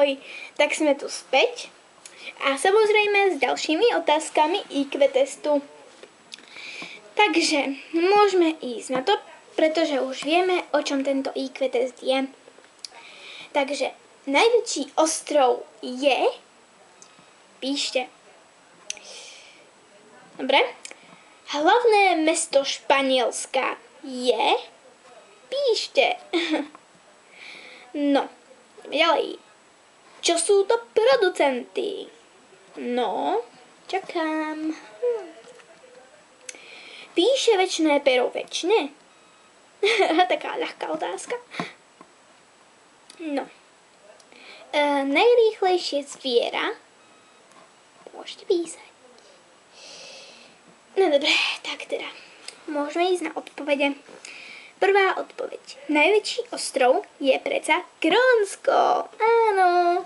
Ahoj, tak sme tu späť a samozrejme s ďalšími otázkami IQ testu. Takže môžeme ísť na to, pretože už vieme, o čom tento IQ test je. Takže najväčší ostrov je... Píšte. Dobre. Hlavné mesto Španielska je... Píšte. No, ďalej. Čo sú to producenty? No, čakám. Píše večné pero večne? Taká ľahká otázka. No. Najrýchlejšie zviera? Môžete písať. No dobre, tak teda. Môžeme ísť na odpovede. Prvá odpoveď. Najväčší ostrov je preca Grónsko. Áno.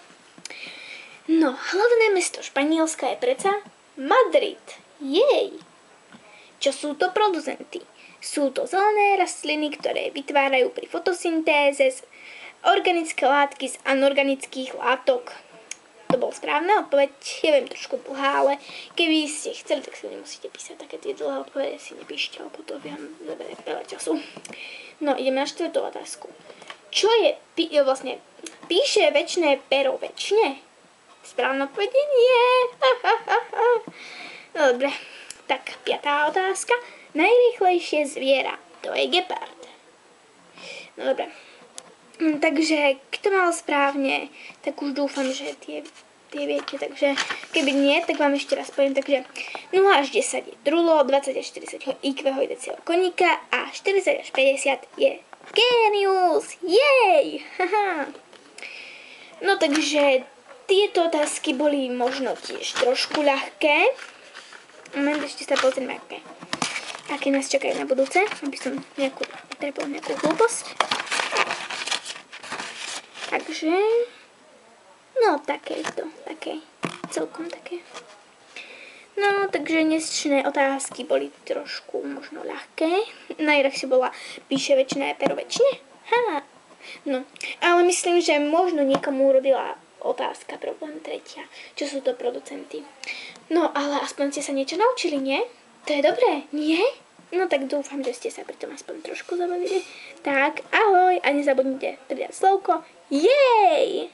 No, hlavné mesto Španielska je preca Madrid. Jej. Čo sú to producenty? Sú to zelené rastliny, ktoré vytvárajú pri fotosyntéze organické látky z anorganických látok. To bol správna odpoveď. Ja viem, trošku dlhá, ale keby ste chceli, tak si nemusíte písať také tie dlhé odpovede, si nepíšte, lebo to vám zaberie veľa času. No, ideme na štvrtú otázku. Čo je, vlastne, píše večné pero večne? Správna odpoveď nie. No dobre, tak piatá otázka. Najrýchlejšie zviera, to je gepard. No dobre. Takže, kto mal správne, tak už dúfam, že tie viete. Takže, keby nie, tak vám ešte raz poviem. Takže 0 až 10 je drulo, 20 až 40 IQ hojdecieho koníka a 40 až 50 je génius. Jej! No takže, tieto otázky boli možno tiež trošku ľahké. Moment, ešte sa pozrieme, aké nás čakajú na budúce, aby som nejakú hlúposť. Takže, no také, celkom také. No, takže dnešné otázky boli trošku možno ľahké. Najľahšie bola píše večné pero večne. No, ale myslím, že možno niekomu urobila otázka problém tretia. Čo sú to producenty? No, ale aspoň ste sa niečo naučili, nie? To je dobré, nie? No tak dúfam, že ste sa pri tom aspoň trošku zabavili. Tak, ahoj a nezabudnite pridať slovko jej!